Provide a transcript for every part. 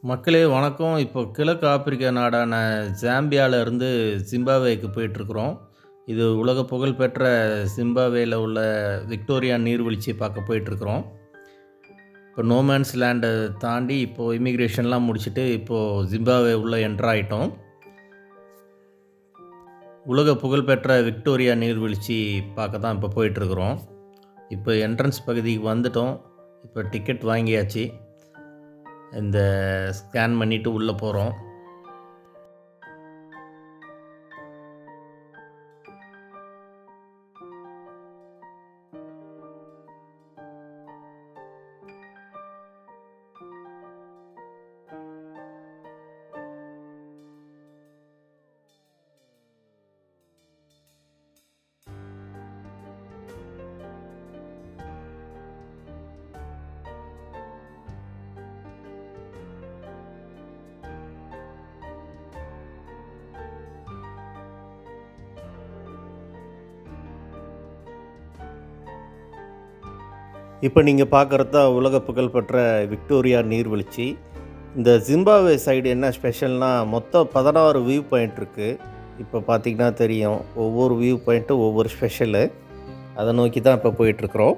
மக்களே வணக்கம். இப்போ கிழக்கு ஆப்பிரிக்கா நாடான ஜாம்பியால இருந்து ஜிம்பாப்வேக்கு போயிட்டுருக்குறோம். இது உலக புகழ்பெற்ற ஜிம்பாப்வேல உள்ள விக்டோரியா நீர்வீழ்ச்சி பார்க்க போயிட்டுருக்குறோம். இப்போ நோமேன்ஸ் லேண்டை தாண்டி இப்போது இமிக்ரேஷன்லாம் முடிச்சுட்டு இப்போது ஜிம்பாப்வே உள்ளே என்ட்ரு ஆகிட்டோம். உலக புகழ்பெற்ற விக்டோரியா நீர்வீழ்ச்சி பார்க்க தான் இப்போ போயிட்டுருக்குறோம். இப்போ என்ட்ரன்ஸ் பகுதிக்கு வந்துட்டோம். இப்போ டிக்கெட் வாங்கியாச்சு. இந்த ஸ்கேன் பண்ணிவிட்டு உள்ளே போகிறோம். இப்போ நீங்கள் பார்க்குறது தான் உலக புகழ்பெற்ற விக்டோரியா நீர்வீழ்ச்சி. இந்த ஜிம்பாப்வே சைடு என்ன ஸ்பெஷல்னால் மொத்தம் 16 வியூ பாயிண்ட் இருக்குது. இப்போ பார்த்திங்கன்னா தெரியும், ஒவ்வொரு வியூ பாயிண்ட்டும் ஒவ்வொரு ஸ்பெஷலு. அதை நோக்கி தான் இப்போ போயிட்டுருக்குறோம்.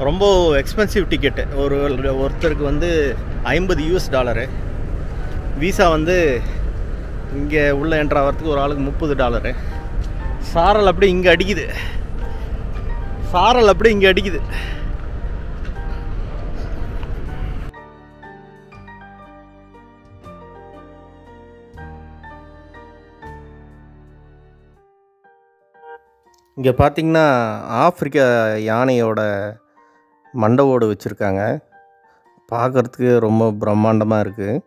ரொம்ப எக்ஸ்பென்சிவ் டிக்கெட்டு. ஒருத்தருக்கு வந்து $50. வீசா வந்து இங்கே உள்ளே என்ட்ரு ஆகிறதுக்கு ஒரு ஆளுக்கு $30. சாரல் அப்படி இங்கே அடிக்குது. இங்கே பார்த்திங்கன்னா ஆப்பிரிக்கா யானையோட மண்டவோடு வச்சுருக்காங்க. பார்க்குறதுக்கு ரொம்ப பிரம்மாண்டமாக இருக்குது.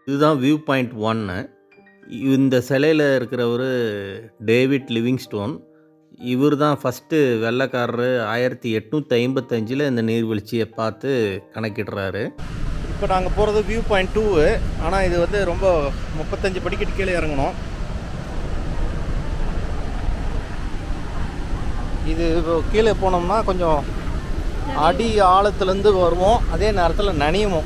இதுதான் வியூ பாயிண்ட் 1. இந்த சிலையில் இருக்கிறவர் டேவிட் லிவிங்ஸ்டோன். இவர் தான் ஃபஸ்ட்டு வெள்ளைக்காரரு 1855 இந்த நீர்வீழ்ச்சியை பார்த்து கணக்கிடுறாரு. இப்போ நாங்கள் போகிறது வியூ பாயிண்ட் 2. ஆனால் இது வந்து ரொம்ப 35 படிக்கட்டு கீழே இறங்கணும். இது கீழே போனோம்னா கொஞ்சம் அடி ஆழத்துலேருந்து வருவோம், அதே நேரத்தில் நனையுமோ.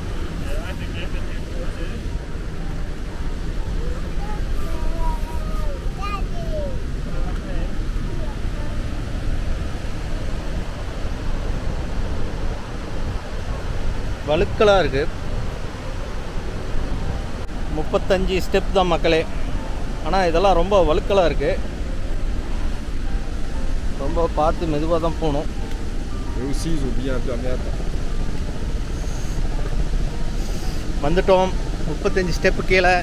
வழுக்கலாக இருக்குது. 35 ஸ்டெப் தான் மக்களே. ஆனால் இதெல்லாம் ரொம்ப வழுக்கலாக இருக்குது. ரொம்ப பார்த்து மெதுவாக தான் போகணும். வந்துட்டோம் 35 ஸ்டெப்பு கீழே.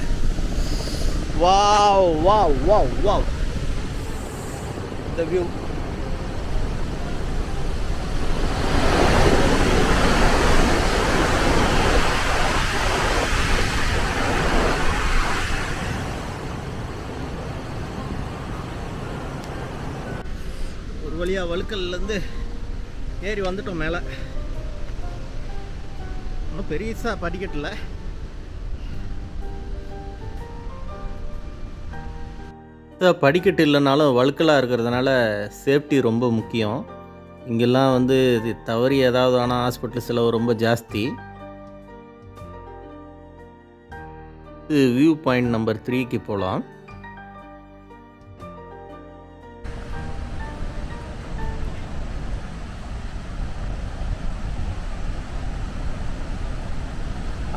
வாவ் வாவ் வாவ் வாவ், இந்த வியூ. ஒரு வழியாக வழுக்கல்லேருந்து ஏறி வந்துட்டோம் மேலே. ஒன்றும் பெருசாக படிக்கட்டில்லை. படிக்கட்டு இல்லைனாலும் வழுக்கலாக இருக்கிறதுனால சேஃப்டி ரொம்ப முக்கியம். இங்கெல்லாம் வந்து தவறி ஏதாவது ஆனால் ஹாஸ்பிட்டல் செலவு ரொம்ப ஜாஸ்தி. இது வியூ பாயிண்ட் நம்பர் 3க்கு போகலாம்.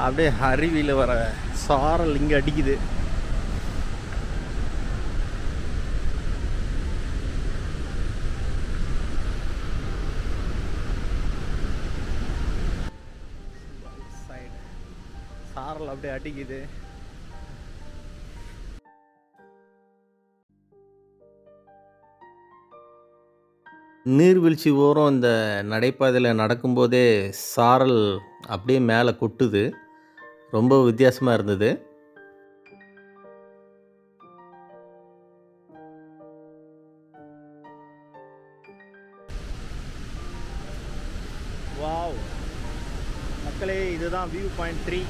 அப்படியே அருவியில் வர சாரல் இங்கே அடிக்குது. சாரல் அப்படியே அடிக்குது. நீர்வீழ்ச்சி ஓரம் இந்த நடைபாதையில் நடக்கும்போதே சாரல் அப்படியே மேலே கொட்டுது. ரொம்ப வித்தியாசமாக இருந்தது. வாவ் மக்களே, இதுதான் வியூ பாயிண்ட் 3.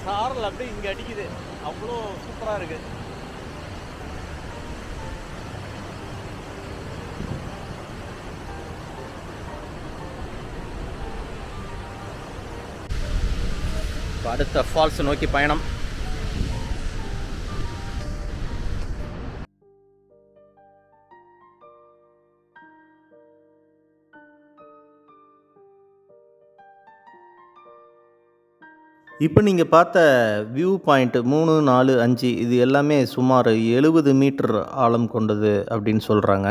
சாரல் அப்படியே இங்கே அடிக்குது. அவ்வளோ சூப்பராக இருக்குது. அடுத்த ஃபால்ஸ் நோக்கி பயணம். இப்போ நீங்கள் பார்த்த வியூ பாயிண்ட் 3, 4, 5 இது எல்லாமே சுமார் 70 மீட்டர் ஆழம் கொண்டது அப்படின்னு சொல்கிறாங்க.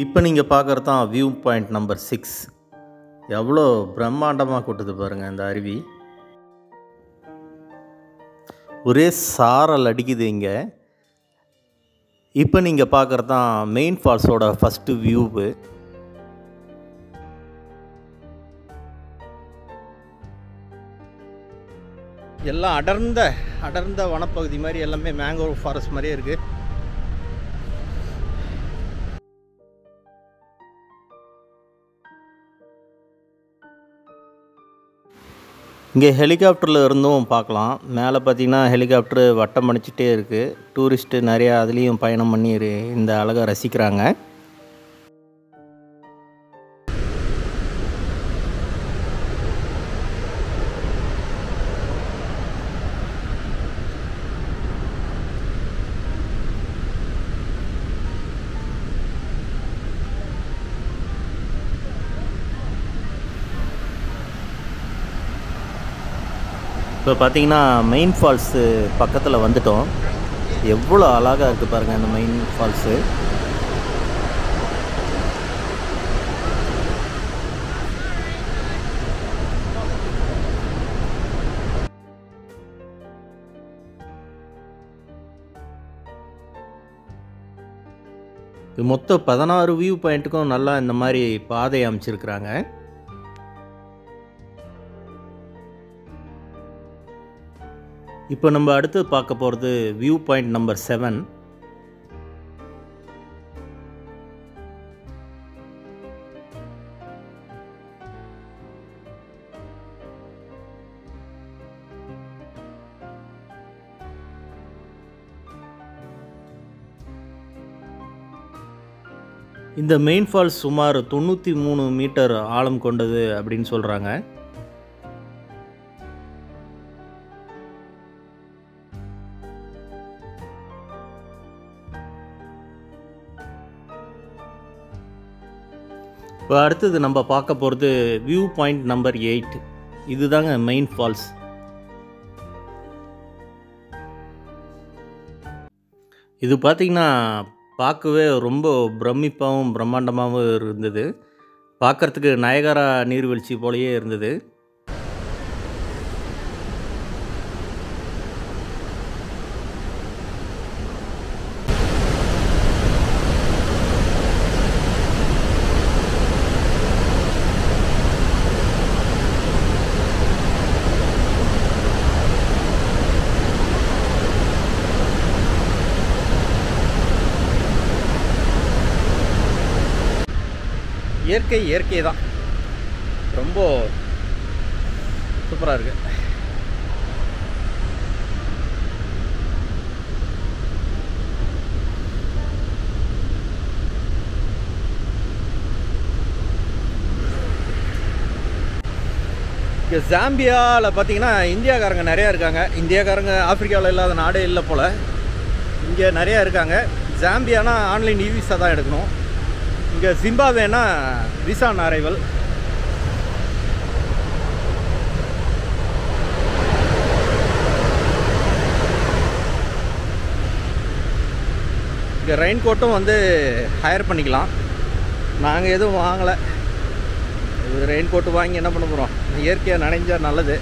இப்போ நீங்கள் பார்க்குறது தான் வியூ பாயிண்ட் நம்பர் 6. எவ்வளோ பிரம்மாண்டமாக கொட்டுது பாருங்கள் இந்த அருவி. ஒரே சாரல் அடிக்குது இங்கே. இப்போ நீங்கள் பார்க்குறது தான் மெயின் ஃபால்ஸோட ஃபஸ்ட்டு வியூவு. எல்லாம் அடர்ந்த வனப்பகுதி மாதிரி, எல்லாமே மேங்கோவ் ஃபாரஸ்ட் மாதிரியே இருக்குது. இங்கே ஹெலிகாப்டரில் இருந்தும் பார்க்கலாம். மேலே பார்த்திங்கன்னா ஹெலிகாப்டரு வட்டம் அடிச்சிட்டே இருக்குது. டூரிஸ்ட்டு நிறையா அதுலேயும் பயணம் பண்ணி இந்த அழகை ரசிக்கிறாங்க. இப்போ பார்த்தீங்கன்னா மெயின் ஃபால்ஸு பக்கத்தில் வந்துட்டோம். எவ்வளோ அழகாக இருக்குது பாருங்கள் அந்த மெயின் ஃபால்ஸு. இது மொத்தம் 16 வியூ பாயிண்ட்டுக்கும் நல்லா இந்த மாதிரி பாதை அமைச்சிருக்கிறாங்க. இப்போ நம்ம அடுத்து பார்க்க போகிறது வியூ பாயிண்ட் நம்பர் 7. இந்த மெயின் ஃபால்ஸ் சுமார் 93 மீட்டர் ஆழம் கொண்டது அப்படின்னு சொல்கிறாங்க. இப்போ அடுத்தது நம்ம பார்க்க போகிறது வியூ பாயிண்ட் நம்பர் 8. இதுதாங்க மெயின் ஃபால்ஸ். இது பார்த்திங்கன்னா பார்க்கவே ரொம்ப பிரமிப்பாகவும் பிரம்மாண்டமாகவும் இருந்தது. பார்க்குறதுக்கு நயகரா நீர்வீழ்ச்சி போலயே இருந்தது. இயற்கை தான், ரொம்ப சூப்பராக இருக்குது. இங்கே ஜாம்பியாவில் பார்த்தீங்கன்னா இந்தியாக்காரங்க நிறையா இருக்காங்க. இந்தியாக்காரங்க ஆப்பிரிக்காவில் இல்லாத நாடே இல்லை போல். இங்கே நிறையா இருக்காங்க. ஜாம்பியானா ஆன்லைன் விசா தான் எடுக்கணும். இங்கே ஜிம்பாப்வேனா விசா ஆன் அரைவல். இங்கே ரெயின் கோட்டும் வந்து ஹையர் பண்ணிக்கலாம். நாங்கள் எதுவும் வாங்கலை. இது ரெயின் கோட்டு வாங்கி என்ன பண்ண போகிறோம்? இயற்கையாக நனைஞ்சால் நல்லது.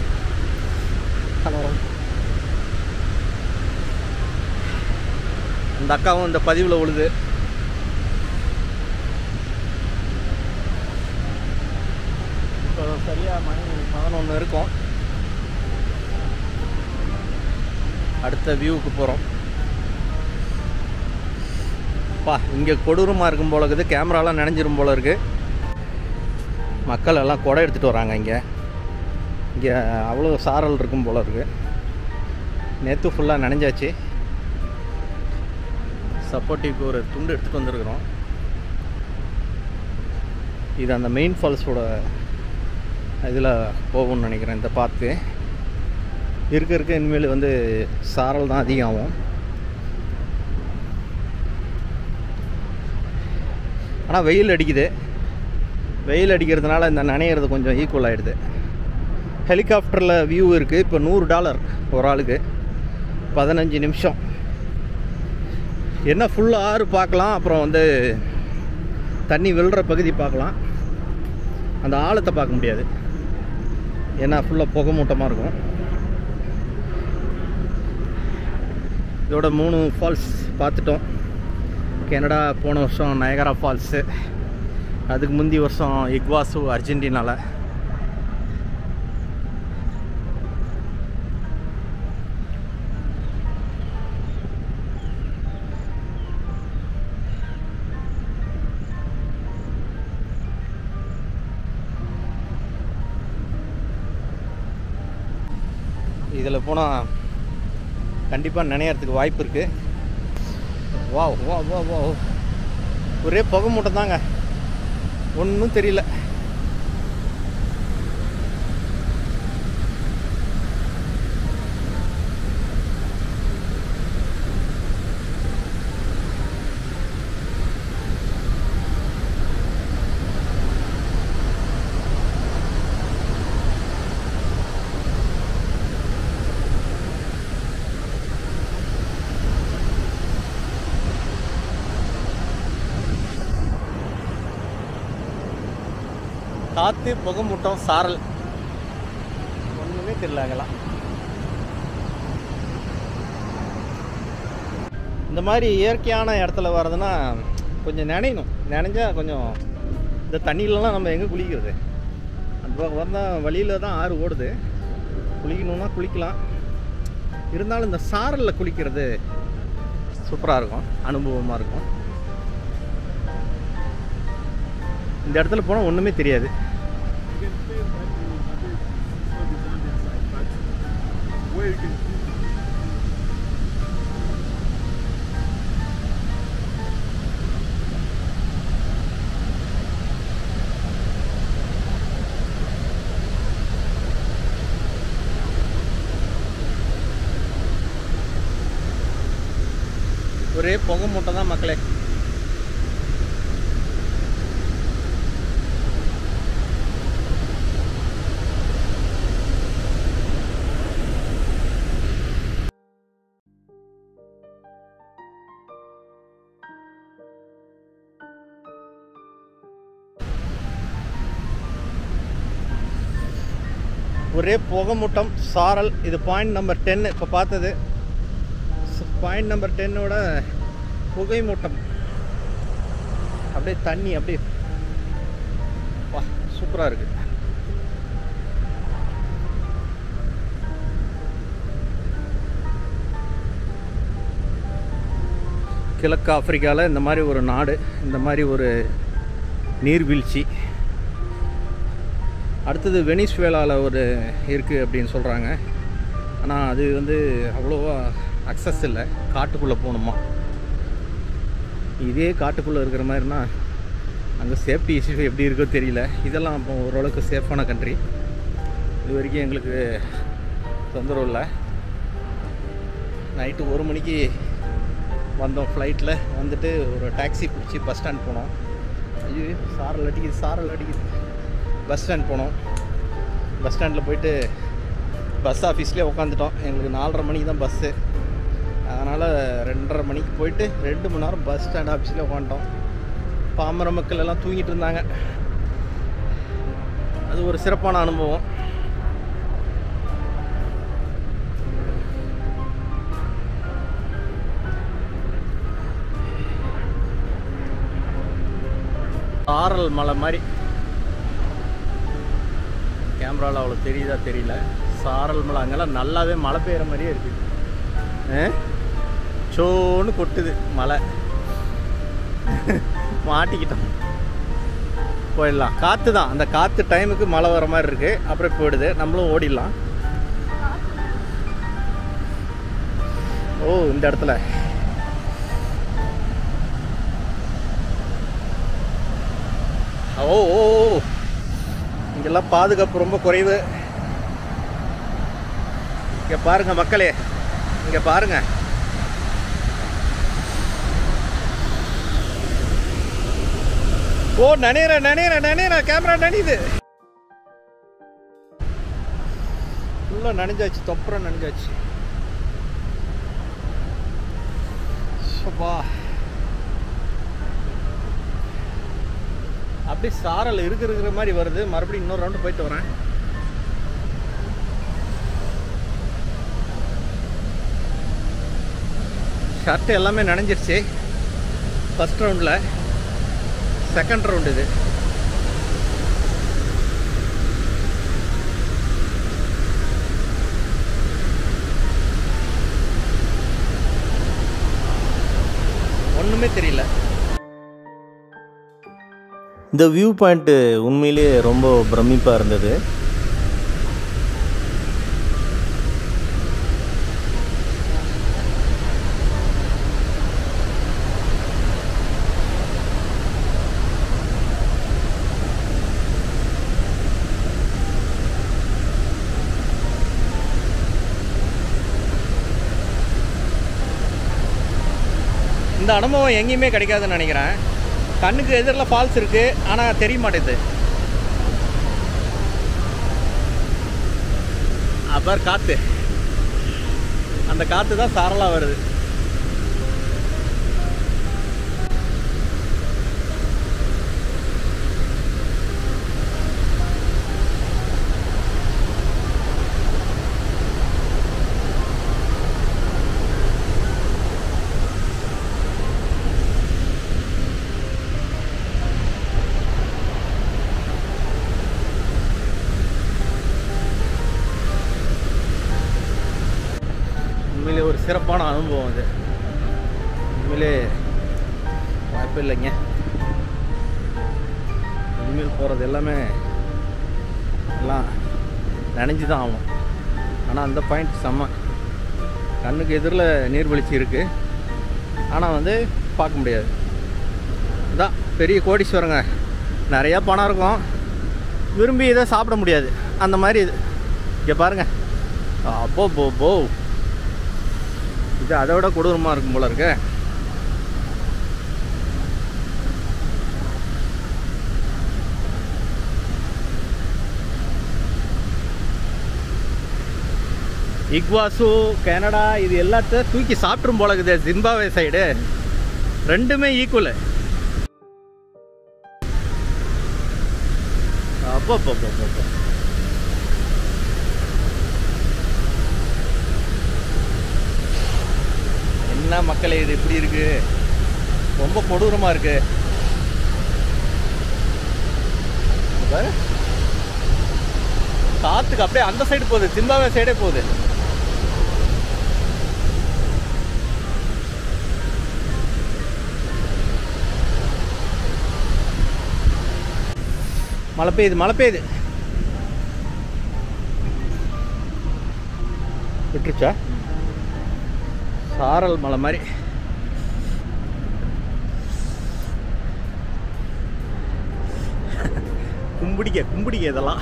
அந்த அக்காவும் இந்த பதிவில் உழுது. இப்போ சரியாக மணி 11 இருக்கும். அடுத்த வியூவுக்கு போகிறோம். இங்கே கொடூரமாக இருக்கும் போல இருக்குது. கேமராலாம் நனைஞ்சிரும் போல இருக்குது. மக்கள் எல்லாம் குடை எடுத்துகிட்டு வராங்க. இங்கே அவ்வளோ சாரல் இருக்கும் போல இருக்குது. நேற்று ஃபுல்லாக நனைஞ்சாச்சு. சப்போர்ட்டிவ்க்கு ஒரு துண்டு எடுத்துகிட்டு வந்துருக்குறோம். இது அந்த மெயின் ஃபால்ஸோட இதில் போகும்னு நினைக்கிறேன். இந்த பார்த்து இருக்க இனிமேல் வந்து சாரல் தான் அதிகம் ஆகும். ஆனால் வெயில் அடிக்குது. வெயில் அடிக்கிறதுனால இந்த நனையிறது கொஞ்சம் ஈக்குவல் ஆகிடுது. ஹெலிகாப்டரில் வியூ இருக்குது. இப்போ $100 ஒரு ஆளுக்கு, 15 நிமிஷம். என்ன ஃபுல்லாக ஆறு பார்க்கலாம். அப்புறம் வந்து தண்ணி விழுற பகுதி பார்க்கலாம். அந்த ஆழத்தை பார்க்க முடியாது, ஏன்னா ஃபுல்லாக புகை மூட்டமாக இருக்கும். இதோட 3 ஃபால்ஸ் பார்த்துட்டோம். கனடா போன வருஷம் நயகரா ஃபால்ஸு, அதுக்கு முந்தி வருஷம் இக்வாசு அர்ஜென்டினாவில். இதில் போனால் கண்டிப்பாக நினைக்கிறதுக்கு வாய்ப்பு இருக்குது. வா வா வா வா ஒரே புகை மூட்டம் தாங்க, ஒன்றும் தெரியல. காற்று, புகை மூட்டம், சாரல், ஒன்றுமே தெரியல. அங்கெல்லாம் இந்த மாதிரி இயற்கையான இடத்துல வர்றதுன்னா கொஞ்சம் நினைணும். நினைஞ்சால் கொஞ்சம் இந்த தண்ணியிலலாம் நம்ம எங்கே குளிக்கிறது? அந்த பக்கம் வந்தால் வழியில் தான் ஆறு ஓடுது. குளிக்கணுன்னா குளிக்கலாம். இருந்தாலும் இந்த சாரலில் குளிக்கிறது சூப்பராக இருக்கும், அனுபவமாக இருக்கும். இந்த இடத்துல போனால் ஒன்றுமே தெரியாது. ஒரே புகை மூட்டை தான் மக்களே. ஒரே புகை மூட்டம், சாரல். இது பாயிண்ட் நம்பர் 10. இப்போ பார்த்தது பாயிண்ட் நம்பர் 10ஓட புகை மூட்டம். அப்படியே தண்ணி அப்படியே வா சூப்பராக இருக்குது. கிழக்கு ஆப்பிரிக்காவில் இந்த மாதிரி ஒரு நாடு, இந்த மாதிரி ஒரு நீர்வீழ்ச்சி. அடுத்தது வெனிசுவேலாவில் ஒரு இருக்குது அப்படின்னு சொல்கிறாங்க. ஆனால் அது வந்து அவ்வளோவா அக்சஸ் இல்லை, காட்டுக்குள்ளே போகணுமா. இதே காட்டுக்குள்ளே இருக்கிற மாதிரினா அங்கே சேஃப்டி இஷ்யூ எப்படி இருக்கோ தெரியல. இதெல்லாம் இப்போ ஓரளவுக்கு சேஃபான கண்ட்ரி. இது வரைக்கும் எங்களுக்கு தொந்தரவு இல்லை. நைட்டு 1 மணிக்கு வந்தோம் ஃப்ளைட்டில். வந்துட்டு ஒரு டாக்ஸி பிடிச்சி பஸ் ஸ்டாண்ட் போனோம். ஐயோ சாரல் அடிக்குது. பஸ் ஸ்டாண்ட் போனோம். பஸ் ஸ்டாண்டில் போயிட்டு பஸ் ஆஃபீஸ்லேயே உட்காந்துட்டோம். எங்களுக்கு 4:30 மணிக்கு தான் பஸ்ஸு. அதனால் 2:30 மணிக்கு போயிட்டு 2 மணி நேரம் பஸ் ஸ்டாண்ட் ஆஃபீஸ்லேயே உட்காந்துட்டோம். பாமர மக்கள் எல்லாம் தூங்கிட்டு இருந்தாங்க. அது ஒரு சிறப்பான அனுபவம். சாரல் மலை மாதிரி கேமராவில் அவ்வளோ தெரியுதா தெரியல. சாரல் மலை அங்கெல்லாம் நல்லாவே மழை பெய்கிற மாதிரியே இருக்குது. சோன்னு கொட்டுது மழை. மாட்டிக்கிட்டோம். போயிடலாம். காற்று தான், அந்த காற்று டைமுக்கு மழை வர மாதிரி இருக்குது. அப்புறம் போயிடுது, நம்மளும் ஓடிடலாம். ஓ இந்த இடத்துல ஓ ஓ இங்கெல்லாம் பாதுகாப்பு ரொம்ப குறைவு. இங்கே பாருங்கள் மக்களே, இங்கே பாருங்கள். ஓ நனையிற கேமரா நனையுது. ஃபுல்லாக நனைஞ்சாச்சு, தொப்புறம் நனைஞ்சாச்சு. சப்பா அப்படியே சாரல் இருக்கிற மாதிரி வருது. மறுபடியும் இன்னொரு ரவுண்டு போயிட்டு வரேன். ஷர்ட்டு எல்லாமே நனைஞ்சிருச்சு ஃபஸ்ட் ரவுண்டில். செகண்ட் ரவுண்டு இது. ஒன்றுமே தெரியல. இந்த வியூ பாயிண்ட்டு உண்மையிலேயே ரொம்ப பிரமிப்பாக இருந்தது. இந்த அனுபவம் எங்கேயுமே கிடைக்காதுன்னு நினைக்கிறேன். கண்ணுக்கு எதிரில் ஃபால்ஸ் இருக்குது, ஆனால் தெரிய மாட்டேது. அப்புறம் காற்று, அந்த காற்று தான் சாரலாக வருது. உண்மையிலே ஒரு சிறப்பான அனுபவம் அது. உண்மையிலே வாய்ப்பு இல்லைங்க. இனிமேல் போகிறது எல்லாமே எல்லாம் நனைஞ்சு தான் ஆகும். ஆனால் அந்த பாயிண்ட் செம்ம. கண்ணுக்கு எதிரில் நீர்வீழ்ச்சி இருக்குது, ஆனால் வந்து பார்க்க முடியாது. இதான் பெரிய கோடீஸ்வரங்க. நிறையா பணம் இருக்கும், விரும்பி இதை சாப்பிட முடியாது. அந்த மாதிரி இது. இங்கே பாருங்கள். அப்போ இது அதை விட கொடூரமாக இருக்கும் போல இருக்கு. இக்வாசு, கனடா இது எல்லாத்தையும் தூக்கி சாப்பிட்ரும் போல இருக்குது. ஜிம்பாப்வே சைடு ரெண்டுமே ஈக்குவலு. அப்போ என்ன மக்களே, இது இப்படி இருக்கு, ரொம்ப கொடூரமா இருக்கு. காத்துக்கு அப்படியே அந்த சைடு போகுது, ஜிம்பாப்வே சைடே போகுது. மழை பெய்யுது. விட்டுருச்சா? சாரல் மலை மாதிரி. கும்பிடிக்க இதெல்லாம்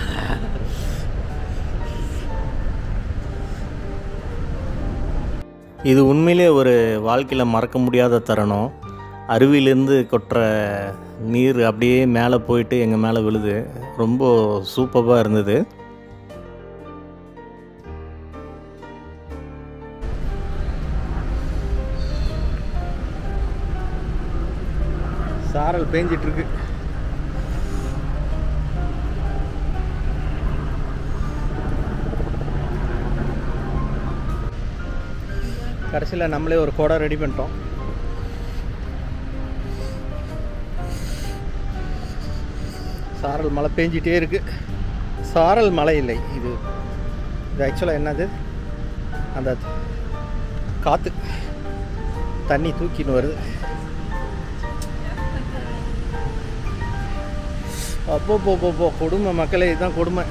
இது உண்மையிலே ஒரு வாழ்க்கையில் மறக்க முடியாத தருணம். அருவியிலேருந்து கொட்டுற நீர் அப்படியே மேலே போயிட்டு எங்கள் மேலே விழுது. ரொம்ப சூப்பராக இருந்தது. சாரல் பேஞ்சிட்ருக்கு. கடைசியில் நம்மளே ஒரு குடம் ரெடி பண்ணிட்டோம். சாரல் மழை பேஞ்சிட்டே இருக்குது. சாரல் மழை இல்லை, இது ஆக்சுவலாக என்னது, அந்த காற்று தண்ணி தூக்கின்னு வருது. அப்போ கொடுமை மக்களே, இதுதான் கொடுமை.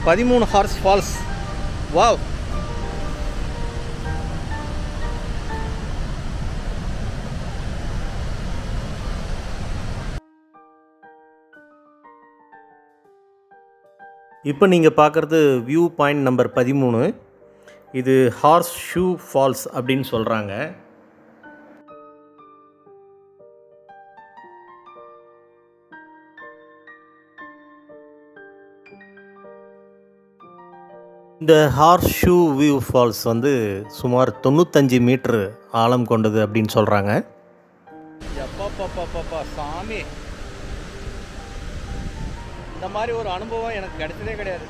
13 ஹார்ஸ் ஃபால்ஸ். வாவ். இப்போ நீங்கள் பார்க்குறது வியூ பாயிண்ட் நம்பர் 13. இது ஹார்ஸ் ஷூ ஃபால்ஸ் அப்படின்னு சொல்கிறாங்க. இந்த ஹார்ஸ் ஷூ வியூ ஃபால்ஸ் வந்து சுமார் 95 மீட்டர் ஆழம் கொண்டது அப்படின்னு சொல்கிறாங்க. எப்பா சாமி, இந்த மாதிரி ஒரு அனுபவம் எனக்கு கிடைச்சதே கிடையாது.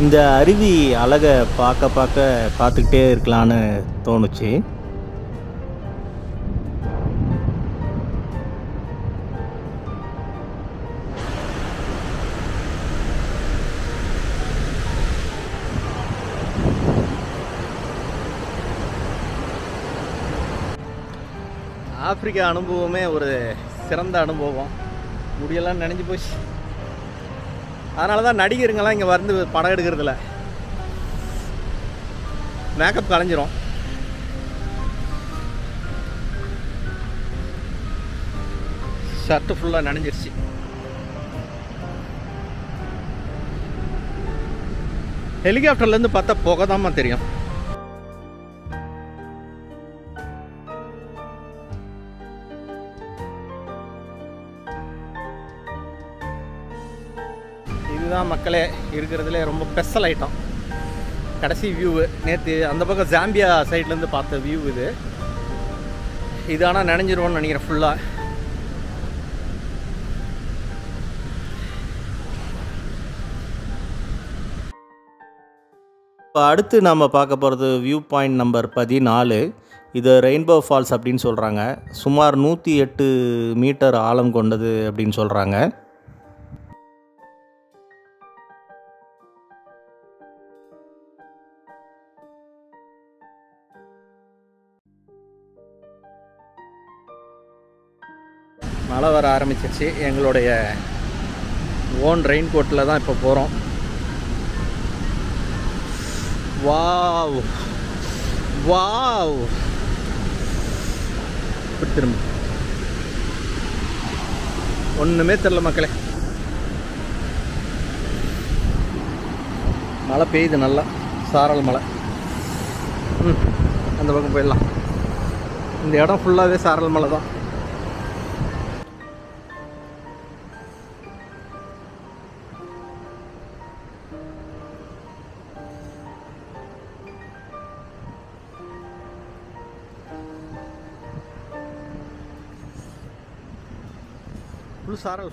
இந்த அருவி அழகை பார்க்க பார்த்துக்கிட்டே இருக்கலான்னு தோணுச்சு. ஆப்பிரிக்கா அனுபவமே ஒரு சிறந்த அனுபவம். முடியெல்லாம் நனைஞ்சு போச்சு. அதனால தான் நடிகருங்கெல்லாம் இங்கே வந்து படம் எடுக்கிறதில்ல. மேக்கப் கலைஞ்சிரும். ஷர்ட்டு ஃபுல்லாக நனைஞ்சிருச்சு. ஹெலிகாப்டர்லேருந்து பார்த்தா புகை தாம்மா தெரியும். இதுதான் மக்களே இருக்கிறதுலே ரொம்ப ஸ்பெஷல் ஐட்டம். கடைசி வியூவு நேற்று அந்த பக்கம் ஜாம்பியா சைட்லேருந்து பார்த்த வியூ இது. இது ஆனால் நினைஞ்சிருவோன்னு நினைக்கிறேன் ஃபுல்லாக. இப்போ அடுத்து நாம் பார்க்க போகிறது வியூ பாயிண்ட் நம்பர் 14. இது ரெயின்போ ஃபால்ஸ் அப்படின்னு சொல்கிறாங்க. சுமார் 108 மீட்டர் ஆழம் கொண்டது அப்படின்னு சொல்கிறாங்க. மழை வர ஆரம்பிச்சிருச்சு. எங்களுடைய ஓன் ரெயின் கோட்டில் தான் இப்போ போகிறோம். Wow wow. திரும்ப ஒன்றுமே தெரில மக்களே. மழை பெய்யுது நல்லா, சாரல் மழை. அந்த பக்கம் போயிடலாம். இந்த இடம் ஃபுல்லாகவே சாரல் மழை தான்.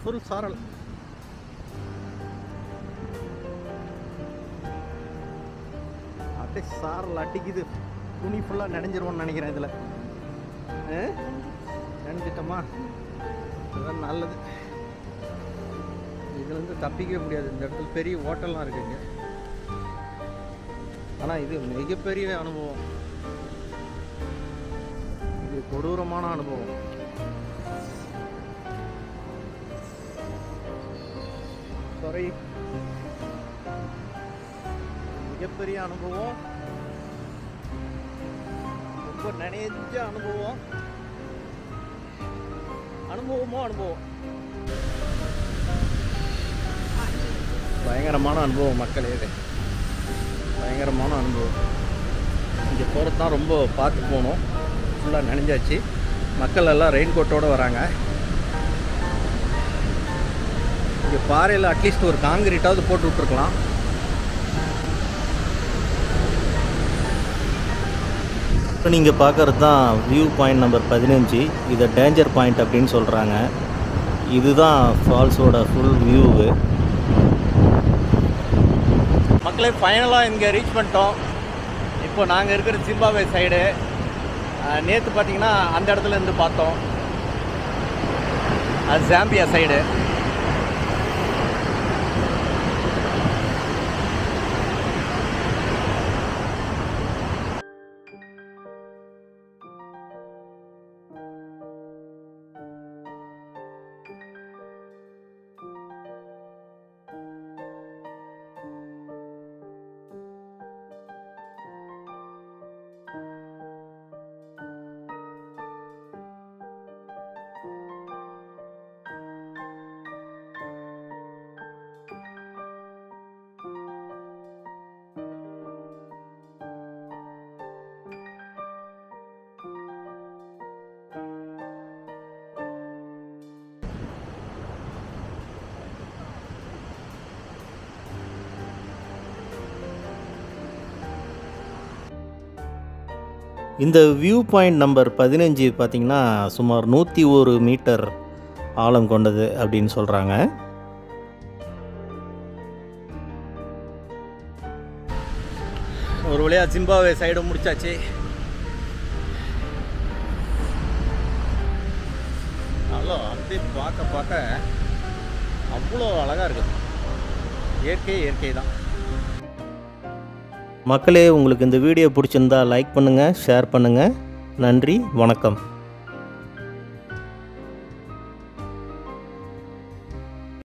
ஃபுல் சாரல். அப்படியே சாரல் அடிக்குது. துணி ஃபுல்லாக நனைஞ்சிருவோன்னு நினைக்கிறேன். இதில் நினைஞ்சிட்டோமா, இதுதான் நல்லது. இதுலேருந்து தப்பிக்கவே முடியாது. இந்த இடத்துல பெரிய ஹோட்டல்லாம் இருக்குங்க. ஆனால் இது மிகப்பெரிய அனுபவம். இது கொடூரமான அனுபவம். துறை மிகப்பெரிய அனுபவம், ரொம்ப நினைஞ்ச அனுபவம். அனுபவம் பயங்கரமான அனுபவம் மக்களே. இது பயங்கரமான அனுபவம். இங்கே போகிறது தான் ரொம்ப பார்த்து போகணும். ஃபுல்லாக நனைஞ்சாச்சு. மக்கள் எல்லாம் ரெயின் கோட்டோடு வராங்க. இங்கே பாறையில் அட்லீஸ்ட் ஒரு காங்கிரீட்டாவது போட்டு விட்ருக்கலாம். இப்போ நீங்கள் பார்க்குறது தான் வியூ பாயிண்ட் நம்பர் 15. இதை டேஞ்சர் பாயிண்ட் அப்படின்னு சொல்கிறாங்க. இதுதான் ஃபால்ஸோட ஃபுல் வியூவு. மக்களே, ஃபைனலாக இங்கே ரீச் பண்ணிட்டோம். இப்போ நாங்கள் இருக்கிற ஜிம்பாப்வே சைடு. நேற்று பார்த்திங்கன்னா அந்த இடத்துல இருந்து பார்த்தோம். அது ஜாம்பியா சைடு. இந்த வியூ பாயிண்ட் நம்பர் 15 பார்த்திங்கன்னா சுமார் 101 மீட்டர் ஆழம் கொண்டது அப்படின்னு சொல்கிறாங்க. ஒரு வழியாக ஜிம்பாப்வே சைடு முடிச்சாச்சு. அப்படியே பார்க்க அவ்வளோ அழகாக இருக்குது. இயற்கை தான். மக்களே, உங்களுக்கு இந்த வீடியோ பிடிச்சிருந்தா லைக் பண்ணுங்கள், ஷேர் பண்ணுங்கள். நன்றி, வணக்கம்.